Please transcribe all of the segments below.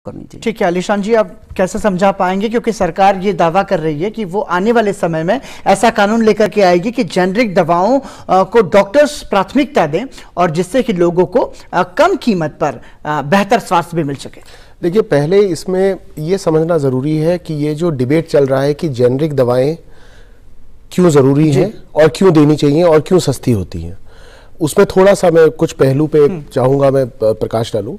करनी चाहिए। ठीक है आलिशान जी, आप कैसे समझा पाएंगे, क्योंकि सरकार ये दावा कर रही है कि वो आने वाले समय में ऐसा कानून लेकर के आएगी कि जेनरिक दवाओं को डॉक्टर्स प्राथमिकता दें और जिससे कि लोगों को कम कीमत पर बेहतर स्वास्थ्य भी मिल सके। देखिए, पहले इसमें ये समझना ज़रूरी है कि ये जो डिबेट चल रहा है कि जेनरिक दवाएं क्यों ज़रूरी हैं और क्यों देनी चाहिए और क्यों सस्ती होती हैं, उसमें थोड़ा सा मैं कुछ पहलू पे चाहूँगा मैं प्रकाश डालूं।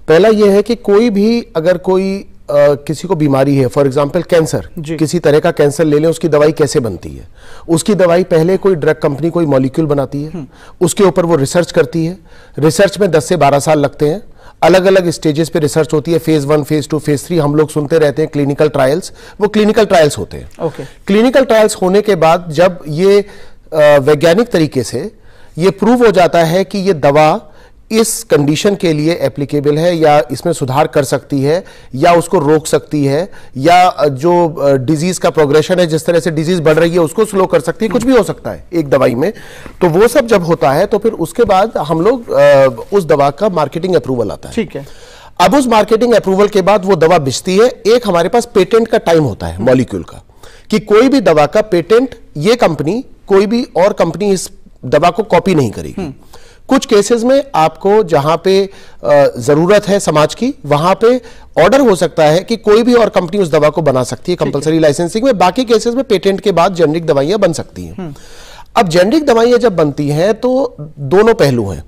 पहला ये है कि कोई भी अगर कोई किसी को बीमारी है, फॉर एग्जांपल कैंसर, किसी तरह का कैंसर ले लें, उसकी दवाई कैसे बनती है? उसकी दवाई पहले कोई ड्रग कंपनी कोई मॉलिक्यूल बनाती है, उसके ऊपर वो रिसर्च करती है। रिसर्च में 10 से 12 साल लगते हैं। अलग अलग स्टेजेस पे रिसर्च होती है, फेज 1, फेज 2, फेज 3। हम लोग सुनते रहते हैं क्लिनिकल ट्रायल्स, वो क्लिनिकल ट्रायल्स होते हैं। क्लिनिकल ट्रायल्स होने के बाद जब ये वैज्ञानिक तरीके से ये प्रूव हो जाता है कि ये दवा इस कंडीशन के लिए एप्लीकेबल है या इसमें सुधार कर सकती है या उसको रोक सकती है या जो डिजीज का प्रोग्रेशन है, जिस तरह से डिजीज बढ़ रही है उसको स्लो कर सकती है, कुछ भी हो सकता है एक दवाई में। तो वो सब जब होता है तो फिर उसके बाद हम लोग उस दवा का मार्केटिंग अप्रूवल आता है। ठीक है। अब उस मार्केटिंग अप्रूवल के बाद वो दवा बिकती है। एक हमारे पास पेटेंट का टाइम होता है मॉलिक्यूल का, कि कोई भी दवा का पेटेंट ये कंपनी, कोई भी और कंपनी इस दवा को कॉपी नहीं करेगी। कुछ केसेस में आपको जहां पे जरूरत है समाज की, वहां पे ऑर्डर हो सकता है कि कोई भी और कंपनी उस दवा को बना सकती है कंपलसरी लाइसेंसिंग में। बाकी केसेस में पेटेंट के बाद जेनरिक दवाइयां बन सकती हैं। अब जेनरिक दवाइयां जब बनती हैं तो दोनों पहलू हैं।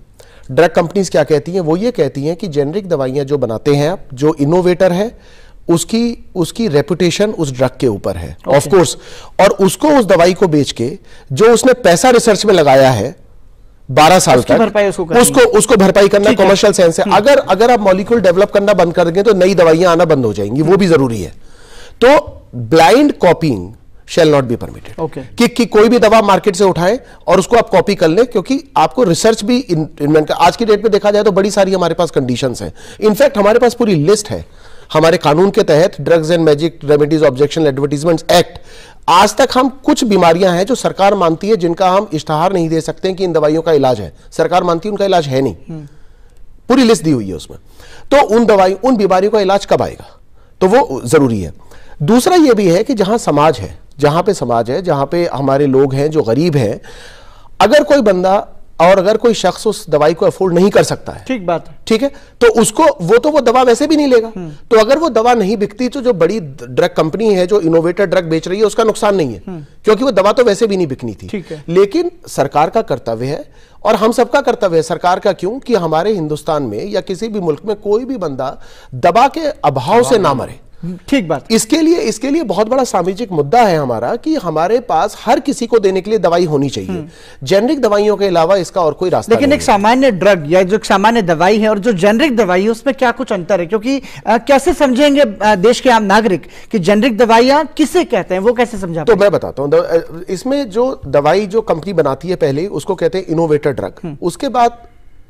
ड्रग कंपनीज क्या कहती हैं? वो ये कहती हैं कि जेनरिक दवाइयां जो बनाते हैं आप, जो इनोवेटर है, उसकी रेपुटेशन उस ड्रग के ऊपर है, ऑफ कोर्स, और उसको उस दवाई को बेच के जो उसने पैसा रिसर्च में लगाया है 12 साल तक, उसको भरपाई करना कमर्शियल सेंस है। अगर आप मॉलिक्यूल डेवलप करना बंद कर देंगे तो नई दवाइयां आना बंद हो जाएंगी, वो भी जरूरी है। तो blind copying shall not be permitted, कि कोई भी दवा मार्केट से उठाएं और उसको आप कॉपी कर लें, क्योंकि आपको रिसर्च भी इन्वेंट कर। आज की डेट में देखा जाए तो बड़ी सारी हमारे पास कंडीशंस हैं। इनफैक्ट हमारे पास पूरी लिस्ट है हमारे कानून के तहत, drugs and magic remedies objection advertisements act. आज तक हम कुछ बीमारियां हैं जो सरकार मानती है, जिनका हम इश्तहार नहीं दे सकते हैं कि इन दवाइयों का इलाज है। सरकार मानती है उनका इलाज है नहीं, पूरी लिस्ट दी हुई है उसमें। तो उन बीमारियों का इलाज कब आएगा, तो वो जरूरी है। दूसरा ये भी है कि जहां समाज है, जहां पे हमारे लोग हैं जो गरीब हैं, अगर कोई बंदा और अगर कोई शख्स उस दवाई को अफोर्ड नहीं कर सकता है, ठीक बात है, ठीक है, तो उसको वो दवा वैसे भी नहीं लेगा। तो अगर वो दवा नहीं बिकती तो जो बड़ी ड्रग कंपनी है जो इनोवेटर ड्रग बेच रही है उसका नुकसान नहीं है, क्योंकि वो दवा तो वैसे भी नहीं बिकनी थी। लेकिन सरकार का कर्तव्य है और हम सबका कर्तव्य है, सरकार का क्यों, कि हमारे हिंदुस्तान में या किसी भी मुल्क में कोई भी बंदा दवा के अभाव से ना मरे। ठीक बात। इसके लिए बहुत बड़ा सामाजिक मुद्दा है हमारा कि हमारे पास हर किसी को देने के लिए दवाई होनी चाहिए। जेनरिक दवाइयों के अलावा इसका और कोई रास्ता लेकिन नहीं। एक सामान्य ड्रग या जो सामान्य दवाई है और जो जेनरिक दवाई है उसमें क्या कुछ अंतर है? क्योंकि कैसे समझेंगे देश के आम नागरिक कि जेनरिक दवाइयां किसे कहते हैं, वो कैसे समझा? तो मैं बताता हूं। इसमें जो दवाई जो कंपनी बनाती है पहले उसको कहते हैं इनोवेटर ड्रग। उसके बाद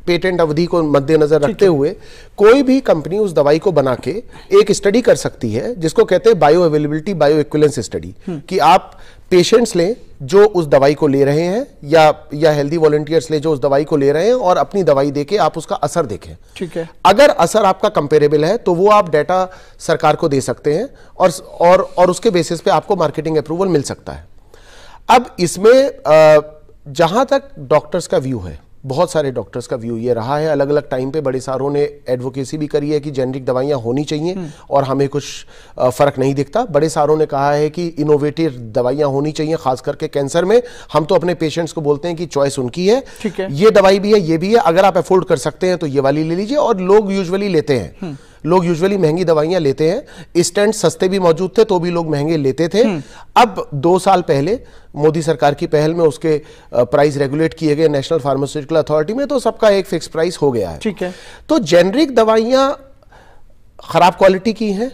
पेटेंट अवधि को मद्देनजर रखते हुए कोई भी कंपनी उस दवाई को बना के एक स्टडी कर सकती है जिसको कहते हैं bio availability bio equivalence study, कि आप पेशेंट्स लें जो उस दवाई को ले रहे हैं या हेल्दी वॉलंटियर्स लें जो उस दवाई को ले रहे हैं और अपनी दवाई देके आप उसका असर देखें। ठीक है। अगर असर आपका कंपेरेबल है तो वो आप डाटा सरकार को दे सकते हैं और उसके बेसिस पे आपको मार्केटिंग अप्रूवल मिल सकता है। अब इसमें जहां तक डॉक्टर्स का व्यू है, बहुत सारे डॉक्टर्स का व्यू ये रहा है, अलग अलग टाइम पे बड़े सारों ने एडवोकेसी भी करी है कि जेनरिक दवाइयां होनी चाहिए और हमें कुछ फर्क नहीं दिखता। बड़े सारों ने कहा है कि इनोवेटिव दवाइयां होनी चाहिए, खास करके कैंसर में। हम तो अपने पेशेंट्स को बोलते हैं कि चॉइस उनकी है, ये दवाई भी है, ये भी है, अगर आप अफोर्ड कर सकते हैं तो ये वाली ले लीजिए। और लोग यूजुअली लेते हैं, लोग यूजुअली महंगी दवाइयां लेते हैं। स्टेंट सस्ते भी मौजूद थे तो भी लोग महंगे लेते थे। अब 2 साल पहले मोदी सरकार की पहल में उसके प्राइस रेगुलेट किए गए नेशनल फार्मास्यूटिकल अथॉरिटी में, तो सबका एक फिक्स प्राइस हो गया है। ठीक है। तो जेनरिक दवाइयां खराब क्वालिटी की हैं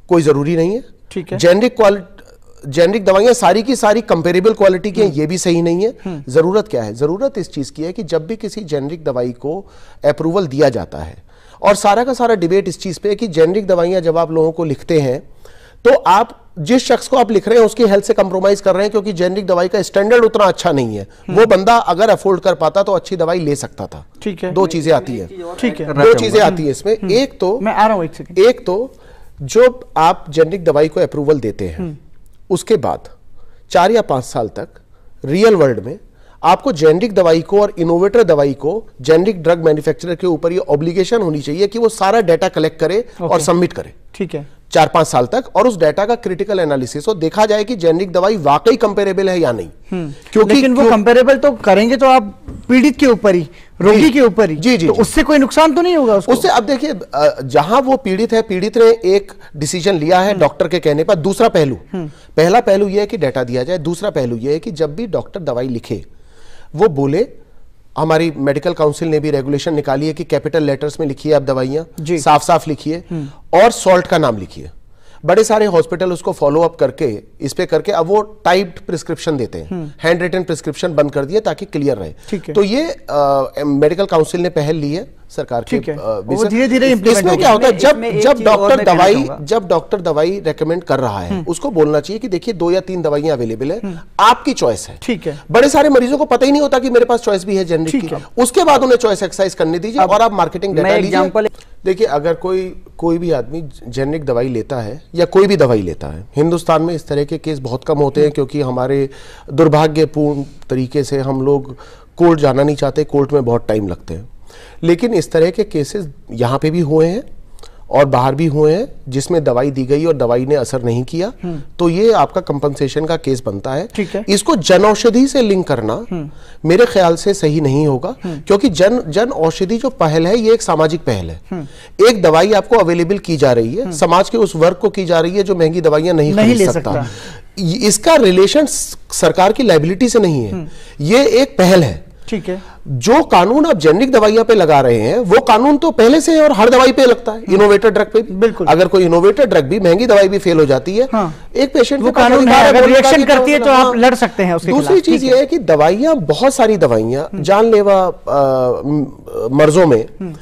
कोई जरूरी नहीं है। ठीक है। जेनरिक दवाइयां सारी की सारी कंपेरेबल क्वालिटी की हैं, ये भी सही नहीं है। जरूरत क्या है? जरूरत इस चीज की है कि जब भी किसी जेनरिक दवाई को अप्रूवल दिया जाता है, और सारा का सारा डिबेट इस चीज पे है कि जेनरिक दवाइयां जब आप लोगों को लिखते हैं तो आप जिस शख्स को आप लिख रहे हैं उसकी हेल्थ से कंप्रोमाइज कर रहे हैं, क्योंकि जेनरिक दवाई का स्टैंडर्ड उतना अच्छा नहीं है। वो बंदा अगर अफोर्ड कर पाता तो अच्छी दवाई ले सकता था। ठीक है, दो चीजें आती है, ठीक है, दो चीजें आती है इसमें। एक तो मैं आ रहा हूं, एक सेकंड। एक तो जो आप जेनरिक दवाई को अप्रूवल देते हैं, उसके बाद 4 या 5 साल तक रियल वर्ल्ड में आपको जेनरिक दवाई को और इनोवेटर दवाई को जेनरिक ड्रग मैन्युफैक्चरर के ऊपर ये ऑब्लिगेशन होनी चाहिए कि वो सारा डाटा कलेक्ट करे और सबमिट करे। ठीक है, 4-5 साल तक, और उस डाटा का क्रिटिकल एनालिसिस हो, देखा जाए कि जेनरिक दवाई वाकई कंपेरेबल है या नहीं। क्योंकि लेकिन वो कंपेरेबल तो करेंगे तो आप पीड़ित के ऊपर ही, रोगी के ऊपर ही। जी जी, तो उससे कोई नुकसान तो नहीं होगा उसको? उससे अब देखिए, जहां वो पीड़ित है, पीड़ित ने एक डिसीजन लिया है डॉक्टर के कहने पर। दूसरा पहलू, पहला पहलू यह है कि डाटा दिया जाए। दूसरा पहलू यह है कि जब भी डॉक्टर दवाई लिखे वो बोले, हमारी मेडिकल काउंसिल ने भी रेगुलेशन निकाली है कि कैपिटल लेटर्स में लिखिए आप दवाइयां, साफ साफ लिखिए, और सॉल्ट का नाम लिखिए। बड़े सारे हॉस्पिटल उसको फॉलो अप करके, इस पे करके अब वो टाइप्ड प्रिस्क्रिप्शन देते हैं, हैंड रिटन प्रिस्क्रिप्शन बंद कर दिए ताकि क्लियर रहे। तो ये मेडिकल काउंसिल ने पहल ली है सरकार के, धीरे-धीरे इसमें क्या होता है, जब डॉक्टर दवाई रेकमेंड कर रहा है उसको बोलना चाहिए कि देखिए 2 या 3 दवाइयां अवेलेबल है, आपकी चॉइस है। ठीक है, बड़े सारे मरीजों को पता ही नहीं होता कि मेरे पास चॉइस भी है जेनरिक की। उसके बाद उन्हें चॉइस एक्सरसाइज करने दीजिए और आप मार्केटिंग डाटा लीजिए। देखिए, अगर कोई भी आदमी जेनरिक दवाई लेता है या कोई भी दवाई लेता है, हिंदुस्तान में इस तरह के केस बहुत कम होते हैं, क्योंकि हमारे दुर्भाग्यपूर्ण तरीके से हम लोग कोर्ट जाना नहीं चाहते, कोर्ट में बहुत टाइम लगते हैं। लेकिन इस तरह के केसेस यहाँ पे भी हुए हैं और बाहर भी हुए हैं जिसमें दवाई दी गई और दवाई ने असर नहीं किया, तो ये आपका कंपनसेशन का केस बनता है। ठीक है, इसको जन औषधि से लिंक करना मेरे ख्याल से सही नहीं होगा, क्योंकि जन औषधि जो पहल है ये एक सामाजिक पहल है। एक दवाई आपको अवेलेबल की जा रही है, समाज के उस वर्ग को की जा रही है जो महंगी दवाइयां नहीं खरीद सकता। इसका रिलेशन सरकार की लायबिलिटी से नहीं है, ये एक पहल है। ठीक है, जो कानून आप जेनरिक दवाइयां पे लगा रहे हैं वो कानून तो पहले से है और हर दवाई पे लगता है, इनोवेटर ड्रग पे भी। बिल्कुल, अगर कोई इनोवेटर ड्रग भी, महंगी दवाई भी फेल हो जाती है, एक पेशेंट वो कानून है, अगर रिएक्शन करती है तो आप लड़ सकते हैं उसके खिलाफ। दूसरी चीज ये है कि दवाइयां, बहुत सारी दवाइयां जानलेवा मर्जों में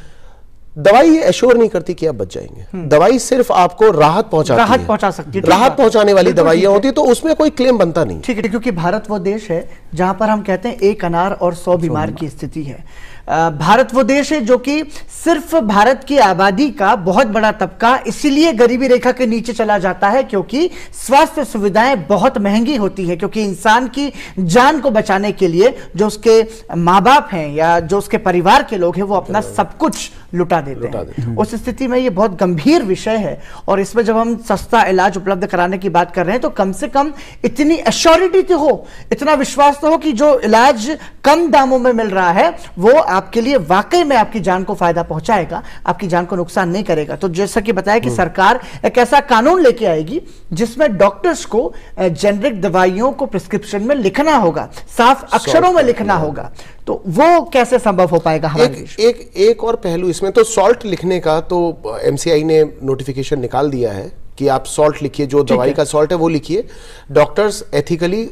दवाई ये एश्योर नहीं करती कि आप बच जाएंगे। दवाई सिर्फ आपको राहत पहुंचा सकती है, राहत पहुंचाने वाली दवाइयां होती है, तो उसमें कोई क्लेम बनता नहीं। ठीक है, क्योंकि भारत वो देश है जहां पर हम कहते हैं 1 अनार और 100 बीमार की स्थिति है। भारत वो देश है जो कि सिर्फ भारत की आबादी का बहुत बड़ा तबका इसीलिए गरीबी रेखा के नीचे चला जाता है क्योंकि स्वास्थ्य सुविधाएं बहुत महंगी होती है, क्योंकि इंसान की जान को बचाने के लिए जो उसके माँ बाप हैं या जो उसके परिवार के लोग हैं वो अपना सब कुछ लुटा देते हैं। उस स्थिति में ये बहुत गंभीर विषय है और इसमें जब हम सस्ता इलाज उपलब्ध कराने की बात कर रहे हैं तो कम से कम इतनी एश्योरिटी तो हो, इतना विश्वास तो हो कि जो इलाज कम दामों में मिल रहा है वो आपके लिए वाकई में आपकी जान को फायदा पहुंचाएगा, आपकी जान को नुकसान नहीं करेगा। तो जैसा कि बताया कि सरकार एक ऐसा कानून लेके आएगी जिसमें डॉक्टर्स को जेनरिक दवाइयों को प्रिस्क्रिप्शन में लिखना होगा, साफ अक्षरों में लिखना होगा। तो वो कैसे संभव हो पाएगा हमारे देश? एक और पहलू इसमें, तो सॉल्ट लिखने का तो एमसीआई ने नोटिफिकेशन निकाल दिया है कि आप सॉल्ट लिखिए, जो दवाई का सॉल्ट है वो लिखिए। डॉक्टर्स एथिकली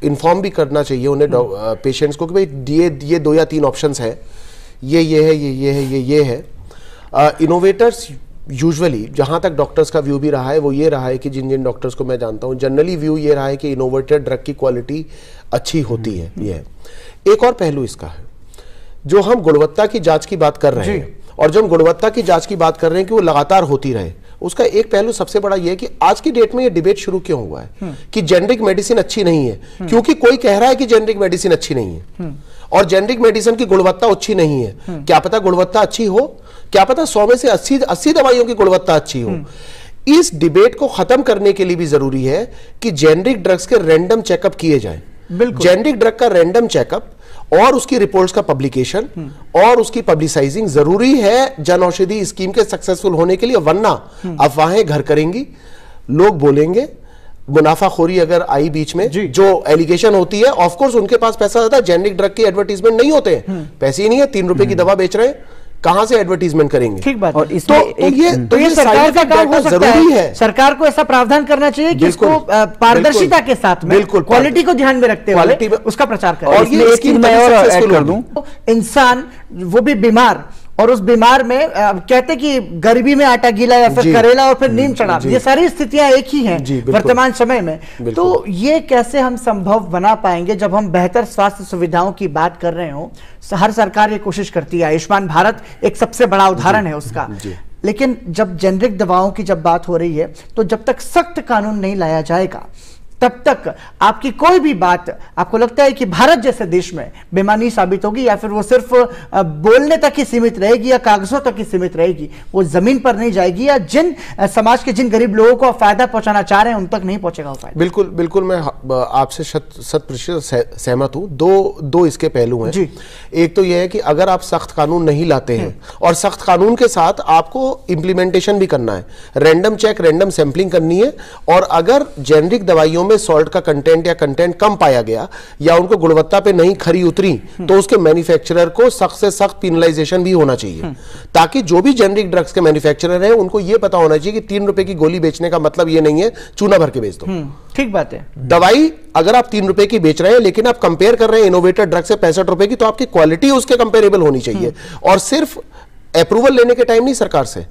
इन्फॉर्म भी करना चाहिए उन्हें पेशेंट्स को कि भाई ये 2 या 3 ऑप्शंस है, ये है, ये है। इनोवेटर्स यूजुअली, जहां तक डॉक्टर्स का व्यू भी रहा है वो ये रहा है कि जिन डॉक्टर्स को मैं जानता हूं जनरली व्यू ये रहा है कि इनोवेटेड ड्रग की क्वालिटी अच्छी होती है। ये है एक और पहलू इसका है, जो हम गुणवत्ता की जांच की बात कर रहे हैं और जब हम गुणवत्ता की जांच की बात कर रहे हैं कि वो लगातार होती रहे, उसका एक पहलू सबसे बड़ा यह है कि आज की डेट में ये डिबेट शुरू क्यों हुआ है कि जेनरिक मेडिसिन अच्छी नहीं है, क्योंकि कोई कह रहा है कि जेनरिक मेडिसिन अच्छी नहीं है और जेनरिक मेडिसिन की गुणवत्ता अच्छी नहीं है। क्या पता गुणवत्ता अच्छी हो, क्या पता 100 में से 80 दवाइयों की गुणवत्ता अच्छी हो। इस डिबेट को खत्म करने के लिए भी जरूरी है कि जेनरिक ड्रग्स के रैंडम चेकअप किए जाएं। जेनरिक ड्रग का रैंडम चेकअप और उसकी रिपोर्ट्स का पब्लिकेशन और उसकी पब्लिसाइजिंग जरूरी है जन औषधि स्कीम के सक्सेसफुल होने के लिए, वरना अफवाहें घर करेंगी, लोग बोलेंगे, मुनाफाखोरी अगर आई बीच में, जो एलिगेशन होती है, ऑफ कोर्स उनके पास पैसा ज्यादा, जेनरिक ड्रग की एडवर्टीजमेंट नहीं होते हैं, पैसे ही नहीं है, 3 रुपए की दवा बेच रहे हैं, कहां से एडवर्टीजमेंट करेंगे? ठीक बात। और इसमें तो ये सरकार का काम हो सकता है। सरकार को ऐसा प्रावधान करना चाहिए कि इसको पारदर्शिता के साथ में, क्वालिटी को ध्यान में रखते हुए उसका प्रचार करें। और ये स्कीम मैं और ऐड कर दूं, इंसान वो भी बीमार और उस बीमार में कहते कि गरीबी में आटा गीला या फिर करेला और फिर नीम चढ़ा, ये सारी स्थितियां एक ही हैं वर्तमान समय में। तो ये कैसे हम संभव बना पाएंगे जब हम बेहतर स्वास्थ्य सुविधाओं की बात कर रहे हो? हर सरकार ये कोशिश करती है, आयुष्मान भारत एक सबसे बड़ा उदाहरण है उसका। लेकिन जब जेनरिक दवाओं की जब बात हो रही है, तो जब तक सख्त कानून नहीं लाया जाएगा तब तक आपकी कोई भी बात, आपको लगता है कि भारत जैसे देश में बेमानी साबित होगी, या फिर वो सिर्फ बोलने तक ही सीमित रहेगी या कागजों तक ही सीमित रहेगी, वो जमीन पर नहीं जाएगी, या जिन समाज के जिन गरीब लोगों को फायदा पहुंचाना चाह रहे हैं उन तक नहीं पहुंचेगा वो फायदा? बिल्कुल बिल्कुल, मैं आपसे 100% सहमत हूं। दो इसके पहलू हैं जी। एक तो यह है कि अगर आप सख्त कानून नहीं लाते हैं और सख्त कानून के साथ आपको इंप्लीमेंटेशन भी करना है, रैंडम चेक, रैंडम सैंपलिंग करनी है, और अगर जेनरिक दवाइयों में सॉल्ट का कंटेंट या कंटेंट कम पाया गया या उनको गुणवत्ता पे नहीं खरी उतरी, तो उसके मैन्युफैक्चरर को सख्त से सख्त पेनलाइजेशन भी होना चाहिए, ताकि जो भी जेनरिक ड्रग्स के मैन्युफैक्चरर हैं उनको यह पता होना चाहिए कि 3 रुपए की गोली बेचने का मतलब यह नहीं है चूना भर के बेच दो। ठीक बात है। दवाई अगर आप 3 रुपए की बेच रहे हैं लेकिन आप कंपेयर कर रहे हैं इनोवेटर ड्रग से 65 रुपए की, तो आपकी क्वालिटी उसके कंपेरेबल होनी चाहिए। और सिर्फ अप्रूवल लेने के टाइम नहीं सरकार से,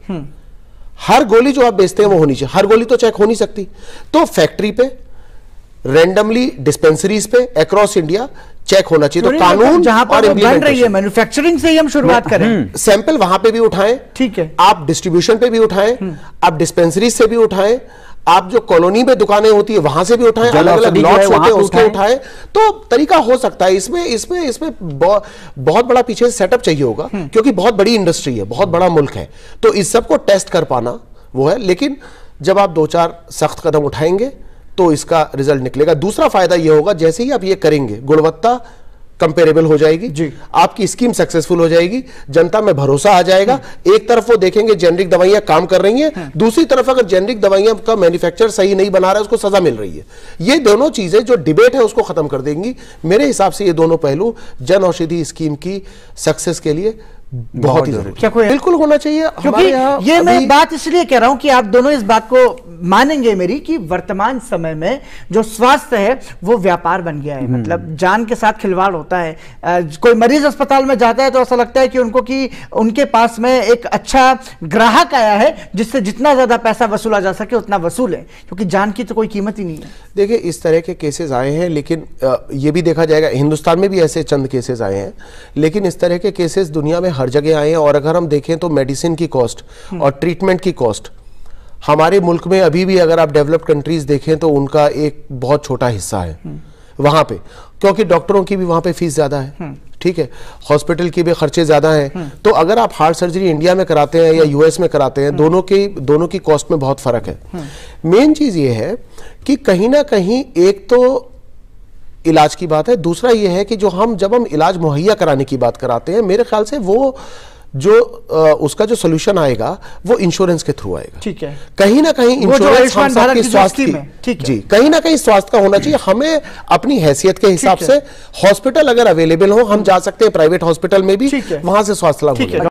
हर गोली जो आप बेचते हैं वो होनी चाहिए। हर गोली तो चेक हो नहीं सकती, तो फैक्ट्री पे, रैंडमली डिस्पेंसरीज पे अक्रॉस इंडिया चेक होना चाहिए। तो कानून जहां पर बन रही है, मैन्युफैक्चरिंग से ही हम शुरुआत करें, सैंपल वहां पे भी उठाएं, ठीक है, आप डिस्ट्रीब्यूशन पे भी उठाएं, आप डिस्पेंसरीज से भी उठाएं, आप जो कॉलोनी में दुकानें होती है वहां से भी उठाएं, अलग अलग लॉट्स होते हैं उसके उठाएं, तो तरीका हो सकता है। इसमें बहुत बड़ा पीछे सेटअप चाहिए होगा, क्योंकि बहुत बड़ी इंडस्ट्री है, बहुत बड़ा मुल्क है, तो इस सब को टेस्ट कर पाना वो है। लेकिन जब आप 2-4 सख्त कदम उठाएंगे तो इसका रिजल्ट निकलेगा। दूसरा फायदा यह होगा, जैसे ही आप ये करेंगे गुणवत्ता कंपेरेबल हो जाएगी जी, आपकी स्कीम सक्सेसफुल हो जाएगी, जनता में भरोसा आ जाएगा। एक तरफ वो देखेंगे जेनरिक दवाइयां काम कर रही हैं, दूसरी तरफ अगर जेनरिक दवाइयां का मैन्युफैक्चर सही नहीं बना रहा है उसको सजा मिल रही है। ये दोनों चीजें जो डिबेट है उसको खत्म कर देंगी। मेरे हिसाब से ये दोनों पहलू जन औषधि स्कीम की सक्सेस के लिए बहुत ही जरूरी, बिल्कुल होना चाहिए। क्योंकि ये मैं बात इसलिए कह रहा हूं कि आप दोनों इस बात को मानेंगे मेरी, कि वर्तमान समय में जो स्वास्थ्य है वो व्यापार बन गया है। मतलब जान के साथ खिलवाड़ होता है। कोई मरीज अस्पताल में जाता है तो ऐसा लगता है कि उनके पास में एक अच्छा ग्राहक आया है जिससे जितना ज्यादा पैसा वसूला जा सके उतना वसूल है, क्योंकि जान की तो कोई कीमत ही नहीं है। देखिए, इस तरह के केसेस आए हैं, लेकिन ये भी देखा जाएगा हिंदुस्तान में भी ऐसे चंद केसेस आए हैं, लेकिन इस तरह के केसेस दुनिया में हर जगह आए हैं। और अगर हम देखें तो मेडिसिन की कॉस्ट और ट्रीटमेंट की कॉस्ट हमारे मुल्क में अभी भी, अगर आप डेवलप्ड कंट्रीज देखें तो उनका एक बहुत छोटा हिस्सा है वहां पे, क्योंकि डॉक्टरों की भी वहां पे फीस ज्यादा है, ठीक है, हॉस्पिटल की भी खर्चे ज्यादा हैं। तो अगर आप हार्ट सर्जरी इंडिया में कराते हैं या यूएस में कराते हैं, दोनों की कॉस्ट में बहुत फर्क है। मेन चीज ये है कि कहीं ना कहीं एक तो इलाज की बात है, दूसरा ये है कि जब हम इलाज मुहैया कराने की बात कराते हैं, मेरे ख्याल से वो उसका जो सोल्यूशन आएगा वो इंश्योरेंस के थ्रू आएगा। ठीक है, कहीं ना कहीं इंश्योरेंस हम सबके स्वास्थ्य जी, कहीं ना कहीं स्वास्थ्य का होना चाहिए। हमें अपनी हैसियत के हिसाब से हॉस्पिटल अगर अवेलेबल हो, हम जा सकते हैं प्राइवेट हॉस्पिटल में भी, वहां से स्वास्थ्य लाभ होगा।